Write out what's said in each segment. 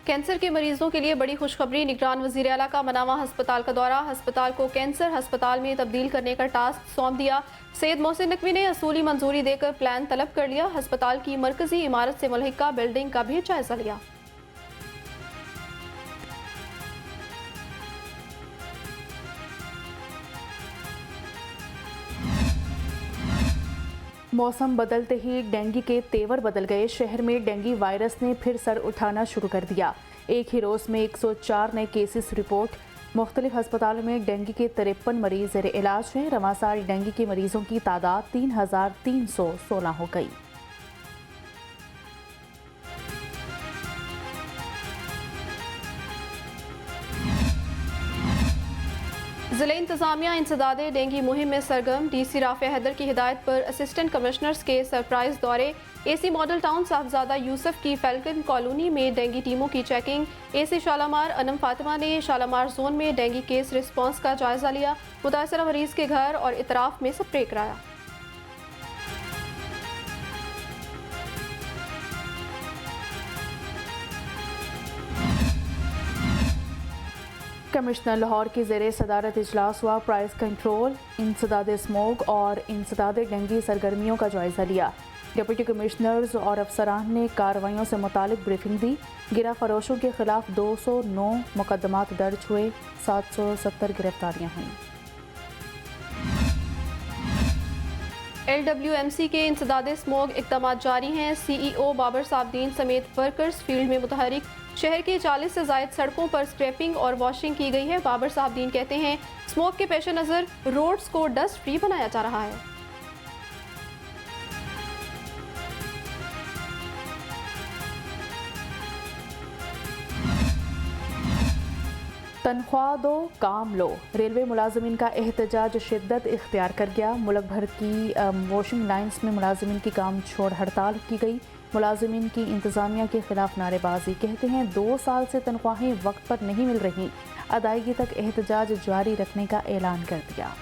Cancer के मरीजों के लिए बड़ी खुशखबरी। निगरान वज़ीर आला का मनावा अस्पताल का दौरा। अस्पताल को कैंसर अस्पताल में तब्दील करने का टास्क सौंप दिया। सैयद मोहसिन नकवी ने असूली मंजूरी देकर प्लान तलब कर लिया। अस्पताल की मरकजी इमारत से मुल्हिका बिल्डिंग का भी जायजा लिया। मौसम बदलते ही डेंगू के तेवर बदल गए। शहर में डेंगू वायरस ने फिर सर उठाना शुरू कर दिया। एक ही रोज़ में 104 नए केसेस रिपोर्ट। मुख्तलिफ अस्पतालों में डेंगू के 53 मरीज ज़ेर इलाज हैं। रवां साल डेंगू के मरीजों की तादाद 3,316 हो गई। ज़िले इंतजामिया इंसदादे डेंगू मुहिम में सरगर्म। DC राफिया हैदर की हिदायत पर असिस्टेंट कमिश्नर्स के सरप्राइज दौरे। AC मॉडल टाउन साहबजादा यूसुफ की फैल्कन कॉलोनी में डेंगू टीमों की चेकिंग। AC शालामार अनम फातिमा ने शालामार जोन में डेंगू केस रिस्पॉन्स का जायजा लिया। मुतासरा मरीज के घर और इतराफ में स्प्रे कराया। कमिश्नर लाहौर की ज़ेरे सदारत इजलास हुआ। प्राइस कंट्रोल, इंसदाद स्मोक और इंसदाद डेंगू सरगर्मियों का जायजा लिया। डिप्टी कमिश्नर्स और अफसरान ने कार्रवाइयों से मुतालिक ब्रीफिंग दी। गिरा फरोशों के खिलाफ 209 मुकदमात दर्ज हुए। 770 गिरफ्तारियाँ हुई। LWMC के इंसदाद स्मोक इक़दाम जारी हैं। CEO बाबर साबदीन समेत वर्कर्स फील्ड में मुतहरिक। शहर की 40 से ज़ायद सड़कों पर स्क्रैपिंग और वॉशिंग की गई है। बाबर साबदीन कहते हैं स्मोक के पेश नज़र रोड्स को डस्ट फ्री बनाया जा रहा है। तनख्वाह दो काम लो। रेलवे मुलाजमीन का एहतजाज शिद्दत इख्तियार कर गया। मुल्क भर की वॉशिंग लाइन्स में मुलाजमीन की काम छोड़ हड़ताल की गई। मुलाजमीन की इंतज़ामिया के खिलाफ नारेबाजी। कहते हैं 2 साल से तनख्वाहें वक्त पर नहीं मिल रही। अदायगी तक एहतजाज जारी रखने का ऐलान कर दिया।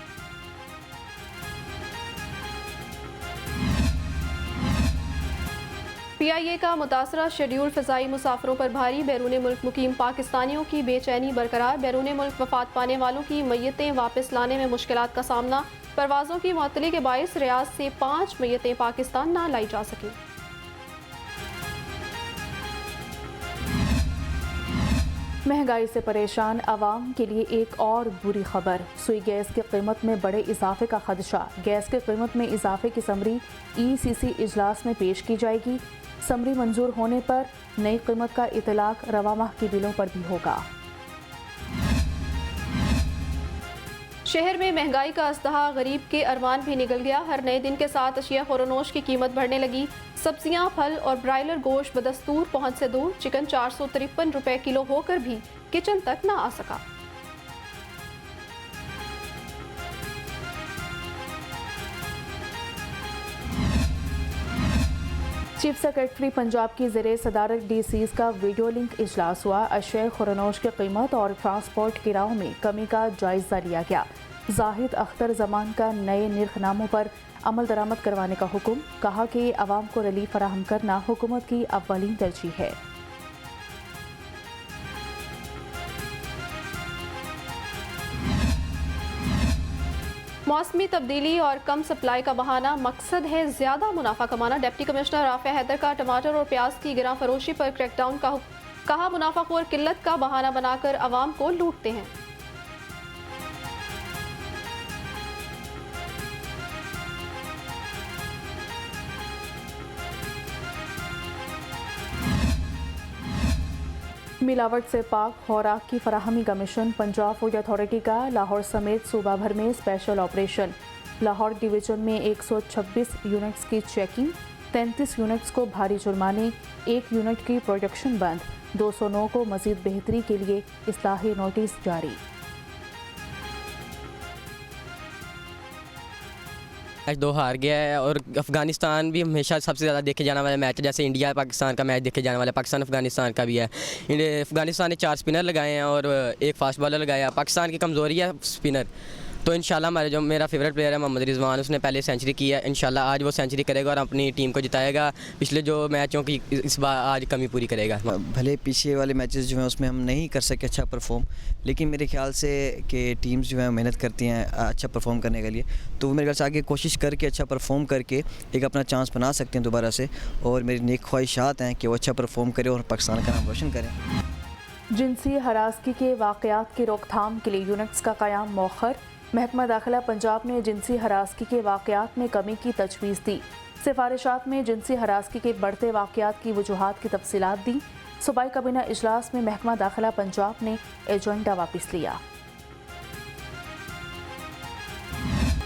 PIA का मुतासरा शेड्यूल फ़ज़ाई मुसाफिरों पर भारी। बैरून मुल्क मुकीम पाकिस्तानियों की बेचैनी बरकरार। बैरून मुल्क वफात पाने वालों की मैयतें वापस लाने में मुश्किलात का सामना। परवाज़ों की मुअत्तली के बाइस रियाज से 5 मैयतें पाकिस्तान ना लाई जा सकी। महंगाई से परेशान आवाम के लिए एक और बुरी खबर। सुई गैस की कीमत में बड़े इजाफे का खदशा। गैस की कीमत में इजाफे की समरी ECC इजलास में पेश की जाएगी। समरी मंजूर होने पर नई कीमत का इतलाक रवा माह के बिलों पर भी होगा। शहर में महंगाई का अस्तहा, गरीब के अरमान भी निकल गया। हर नए दिन के साथ अशिया खुरनोश की कीमत बढ़ने लगी। सब्जियां, फल और ब्रायलर गोश्त बदस्तूर पहुंच से दूर। चिकन 453 रुपए किलो होकर भी किचन तक ना आ सका। चीफ सेक्रेटरी पंजाब की ज़ेरे सदारत DCs का वीडियो लिंक इजलास हुआ। अशिया खुरनोश की कीमत और ट्रांसपोर्ट किरायों में कमी का जायजा लिया गया। जाहिद अख्तर जमान का नए निर्खनामों पर अमल दरामद करवाने का हुक्म। कहा कि अवाम को रिलीफ फराहम करना हुकूमत की अव्वलीन तरजीह है। मौसमी तब्दीली और कम सप्लाई का बहाना, मकसद है ज्यादा मुनाफा कमाना। डिप्टी कमिश्नर राफिया हैदर का टमाटर और प्याज की गिरा फरोशी पर क्रैकडाउन का हुक्म। कहा मुनाफाखोर किल्लत का बहाना बनाकर अवाम को लूटते हैं। मिलावट से पाक खुराक की फराहमी का मिशन। पंजाब फूड अथॉरिटी का लाहौर समेत सूबा भर में स्पेशल ऑपरेशन। लाहौर डिवीजन में 126 यूनिट्स की चेकिंग। 33 यूनिट्स को भारी जुर्माने। 1 यूनिट की प्रोडक्शन बंद। 209 को मजीद बेहतरी के लिए इस्लाही नोटिस जारी। मैच 2 हार गया है और अफ़गानिस्तान भी हमेशा सबसे ज़्यादा देखे जाने वाला मैच है। जैसे इंडिया पाकिस्तान का मैच देखे जाने वाला है, पाकिस्तान अफ़गानिस्तान का भी है। अफ़गानिस्तान ने 4 स्पिनर लगाए हैं और 1 फास्ट बॉलर लगाया। पाकिस्तान की कमज़ोरी है स्पिनर, तो इंशाल्लाह हमारे जो मेरा फेवरेट प्लेयर है मोहम्मद रिजवान, उसने पहले सेंचुरी की है, इंशाल्लाह आज वो सेंचुरी करेगा और अपनी टीम को जिताएगा। पिछले जो मैचों की इस बार आज कमी पूरी करेगा। भले पीछे वाले मैचेस जो हैं उसमें हम नहीं कर सके अच्छा परफॉर्म, लेकिन मेरे ख्याल से कि टीम्स जो हैं मेहनत करती हैं अच्छा परफॉर्म करने के लिए, तो वो मेरे ख्याल से आगे कोशिश करके अच्छा परफॉर्म करके एक अपना चांस बना सकते हैं दोबारा से। और मेरी नेक ख्वाहिशात हैं कि वो अच्छा परफॉर्म करें और पाकिस्तान का नाम रोशन करें। जिनसी हरासगी के वाक़यात की रोकथाम के लिए यूनिट्स का क़याम मौखर। महकमा दाखिला पंजाब ने जिनसी हरासगी के वाक़यात में कमी की तजवीज़ दी। सिफारिशात में जिनसी हरासगी के बढ़ते वाक़यात की वजूहात की तफसीलात दी। सूबाई काबीना इजलास में महकमा दाखिला पंजाब ने एजेंडा वापस लिया।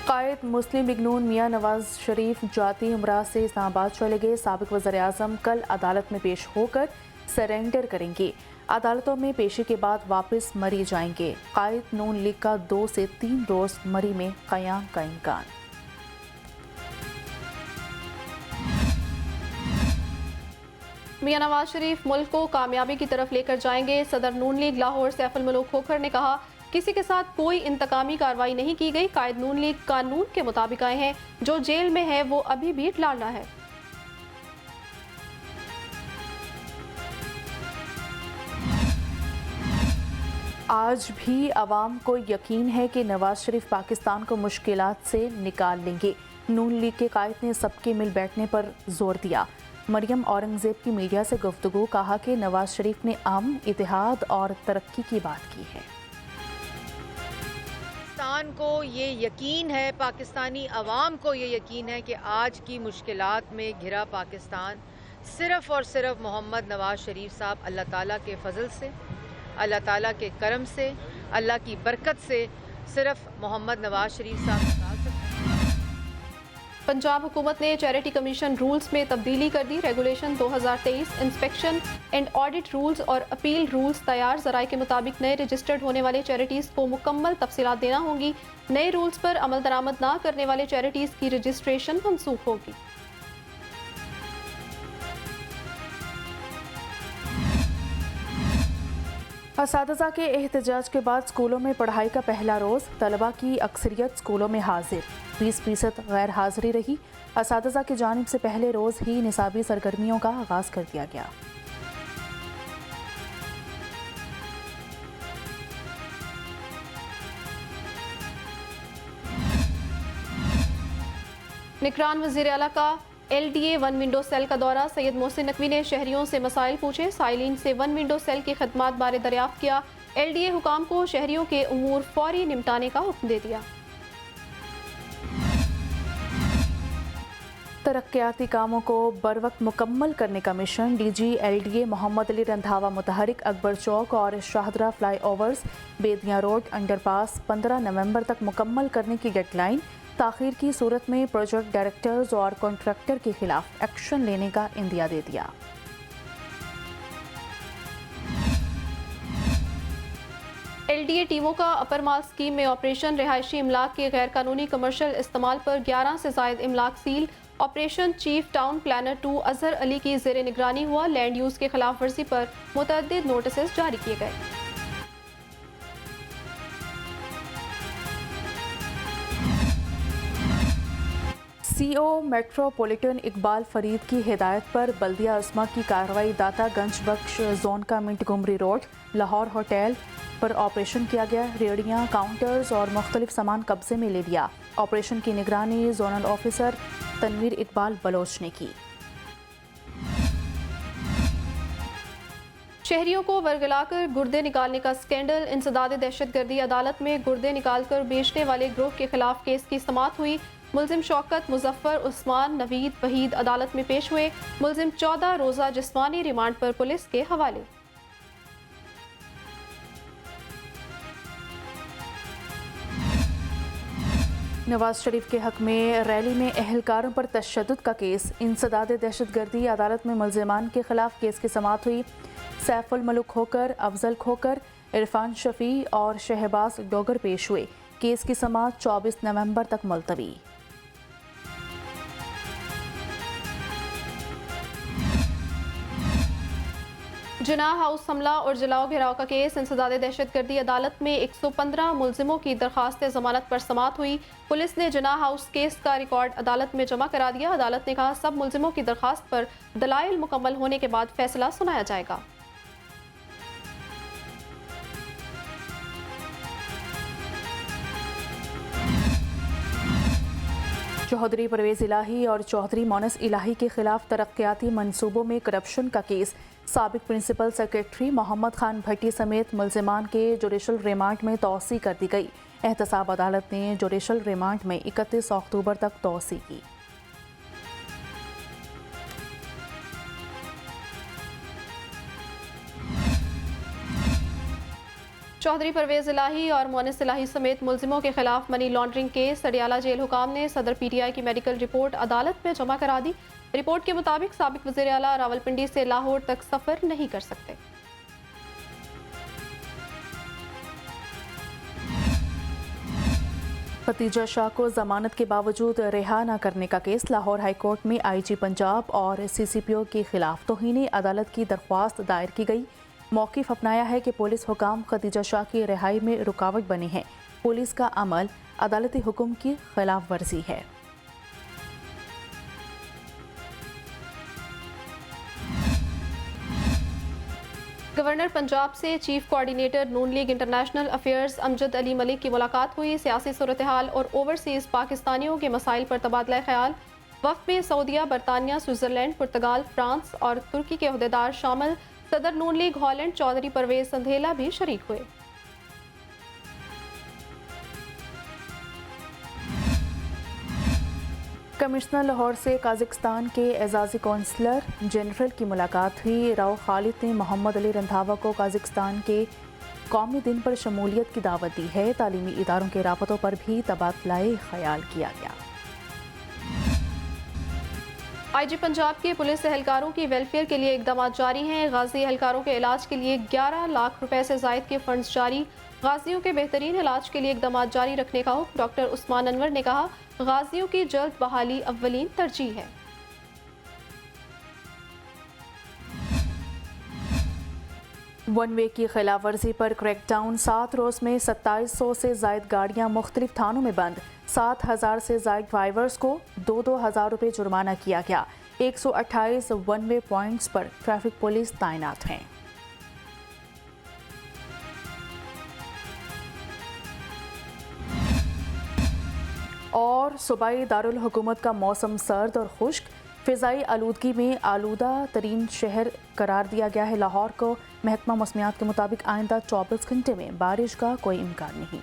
कायद मुस्लिम लीग नून मियां नवाज शरीफ जाती उमरा से इस्लामाबाद चले गए। साबिक वज़ीर-ए-आज़म कल अदालत में पेश होकर सरेंडर करेंगे। अदालतों में पेशी के बाद वापस मरी जाएंगे। कायद नून लीग का 2 से 3 रोज़ मरी में क़याम का इम्कान। मियां नवाज शरीफ मुल्क को कामयाबी की तरफ लेकर जाएंगे। सदर नून लीग लाहौर सैफुल मलूक खोखर ने कहा, किसी के साथ कोई इंतकामी कार्रवाई नहीं की गई। कायद नून लीग कानून के मुताबिक आए हैं। जो जेल में है वो अभी भी लाना है। आज भी अवाम को यकीन है कि नवाज शरीफ पाकिस्तान को मुश्किलात से निकाल लेंगे। नून लीग के कायद ने सबके मिल बैठने पर जोर दिया। मरियम औरंगजेब की मीडिया से गुफ्तगू, कहा कि नवाज शरीफ ने अमन, इतिहाद और तरक्की की बात की है। पाकिस्तान को ये यकीन है, पाकिस्तानी अवाम को ये यकीन है कि आज की मुश्किलात में घिरा पाकिस्तान सिर्फ़ और सिर्फ मोहम्मद नवाज शरीफ साहब अल्लाह ताला के फ़ज़ल से, अल्लाह ताला के करम से, अल्लाह की बरकत से सिर्फ मोहम्मद नवाज शरीफ साहब निकाल सकते हैं। पंजाब हुकूमत ने चैरिटी कमीशन रूल्स में तब्दीली कर दी। Regulation 2023 inspection and audit rules और अपील रूल्स तैयार ज़राए के मुताबिक नए रजिस्टर्ड होने वाले चैरिटीज़ को मुकम्मल तफसीलात देना होंगी। नए रूल्स पर अमल दरामद ना करने वाले चैरिटीज़ की रजिस्ट्रेशन मनसूख होगी। असातिज़ा के एहतजाज के बाद स्कूलों में पढ़ाई का पहला रोज़। तलबा की अक्सरियत स्कूलों में हाजिर, 20% गैर हाजिरी रही। असातिज़ा की जानिब से पहले रोज़ ही निसाबी सरगर्मियों का आगाज़ कर दिया गया। निगरान वज़ीर आला का LDA 1 विंडो सेल का दौरा। सैयद मोहसिन नकवी ने शहरियों से मसाइल पूछे। साइलिन से 1 विंडो सेल की खदमात बारे दरियाफ्त किया। LDA हुकाम को शहरियों के उमूर फौरी निपटाने का हुक्म दे दिया। तरक्याती कामों को बरवक्त मुकम्मल करने का मिशन। DG LDA मोहम्मद अली रंधावा मुतहरिक अकबर चौक और Shahdara flyovers, Bedian road underpass 15 नवंबर तक मुकम्मल करने की डेडलाइन। ताख़ीर की सूरत में प्रोजेक्ट डायरेक्टर्स और कॉन्ट्रैक्टर के खिलाफ एक्शन लेने का इंदिया दे दिया। LDA टीमों का अपर माल स्कीम में ऑपरेशन। रिहायशी इमलाक के गैर कानूनी कमर्शल इस्तेमाल पर 11 से ज़ायद इमलाक सील। Operation chief town planner 2 Azhar Ali की ज़ेर निगरानी हुआ। लैंड यूज़ के खिलाफ वर्जी पर मुतअद्दिद नोटिस जारी किए गए। CO मेट्रोपॉलिटन इकबाल फरीद की हिदायत पर बल्दिया अज़मा की कार्रवाई। दाता गंज बख्श जोन का मिंटगोमरी रोड लाहौर होटल पर ऑपरेशन किया गया। रेड़ियाँ, काउंटर्स और मुख्तलिफ सामान कब्जे में ले लिया। ऑपरेशन की निगरानी जोनल ऑफिसर तनवीर इकबाल बलोच ने की। शहरियों को वर्गलाकर गुर्दे निकालने का स्कैंडल। इंसदाद दहशतगर्दी। अदालत में गुर्दे निकालकर बेचने वाले ग्रोह के खिलाफ केस की समाअत हुई। मुलजिम शौकत, मुजफ्फर, उस्मान, नवीद, वहीद अदालत में पेश हुए। मुलजिम 14 रोज़ा जिस्मानी रिमांड पर पुलिस के हवाले। नवाज शरीफ के हक में रैली में अहलकारों पर तशद्दुद का केस। इंसदाद दहशतगर्दी। अदालत में मुलजिमान के खिलाफ केस की समाअत हुई। सैफुल मलूक खोकर, अफजल खोकर, इरफान शफी और शहबाज डोगर पेश हुए। केस की समाअत 24 नवंबर तक मुलतवी। जिनाह हाउस हमला और जलाओ घेराव का केस इंसदादे दहशतगर्दी अदालत में 115 मुलजिमों की दरखास्त जमानत पर समाअत हुई। पुलिस ने जिनाह हाउस केस का रिकॉर्ड अदालत में जमा करा दिया। अदालत ने कहा सब मुलजिमों की दरखास्त पर दलाइल मुकम्मल होने के बाद फैसला सुनाया जाएगा। चौधरी परवेज़ इलाही और चौधरी मोनस इलाही के खिलाफ तरक्याती मंसूबों में करप्शन का केस। साबिक प्रिंसिपल सेक्रेटरी मोहम्मद खान भट्टी समेत मुलजिमान के जुडिशल रिमांड में तौसी कर दी गई। एहतसाब अदालत ने जुडिशल रिमांड में 31 अक्टूबर तक तौसी की। चौधरी परवेज़ इलाही और मोनिस इलाही समेत मुलजिमों के खिलाफ मनी लॉन्ड्रिंग केस सडियाला जेल हुकाम ने सदर PTI की मेडिकल रिपोर्ट अदालत में जमा करा दी। रिपोर्ट के मुताबिक साबिक वज़ीर आला रावलपिंडी से लाहौर तक सफ़र नहीं कर सकते। खतीजा शाह को जमानत के बावजूद रिहा न करने का केस। लाहौर हाईकोर्ट में IG पंजाब और CCPO के खिलाफ तौहीन अदालत की दरख्वास्त दायर की गई। मौक़िफ़ अपनाया है कि पुलिस हुकाम खतीजा शाह की रिहाई में रुकावट बने हैं। पुलिस का अमल अदालती हुक्म की खिलाफ वर्जी है। गवर्नर पंजाब से chief coordinator Noon league international affairs Amjad Ali Malik की मुलाकात हुई। सियासी सूरत हाल और ओवरसीज़ पाकिस्तानियों के मसाइल पर तबादला ख्याल। वफ़द में सऊदीया, बरतानिया, स्विट्ज़रलैंड, पुर्तगाल, फ्रांस और तुर्की के अहदेदार शामिल। सदर नून लीग हॉलैंड चौधरी परवेज़ संधेला भी शरीक हुए। कमिश्नर लाहौर से काज़िकिस्तान के एजाज़ी कौंसलर जनरल की मुलाकात हुई। राव खालिद ने मोहम्मद अली रंधावा को काज़िकिस्तान के कौमी दिन पर शमूलियत की दावत दी है। तालीमी इदारों के राबतों पर भी तबादला ख्याल किया गया। IG पंजाब के पुलिस एहलकारों की वेलफेयर के लिए इकदाम जारी हैं। गाजी एहलकारों के इलाज के लिए 11 लाख रुपए से जायद के फंड्स जारी। गाजियों के बेहतरीन इलाज के लिए इकदाम जारी रखने का हुक्म। डॉक्टर उस्मान अनवर ने कहा गाजियों की जल्द बहाली अव्वलीन तरजीह है। वन वे की खिलाफ वर्जी पर क्रैकडाउन। 7 रोज़ में 2700 से जायद गाड़ियाँ मुख्तलिफ थानों में बंद। 7000 से जायद ड्राइवर्स को 2-2 हज़ार रुपये जुर्माना किया गया। 128 वन वे पॉइंट्स पर ट्रैफिक पुलिस तैनात हैं। और सूबाई दारुल हुकूमत का मौसम सर्द और खुश्क। फ़िज़ाई आलूदगी में आलूदा तरीन शहर करार दिया गया है। लाहौर को महकमा मौसमियात के मुताबिक आइंदा 24 घंटे में बारिश का कोई इम्कान नहीं।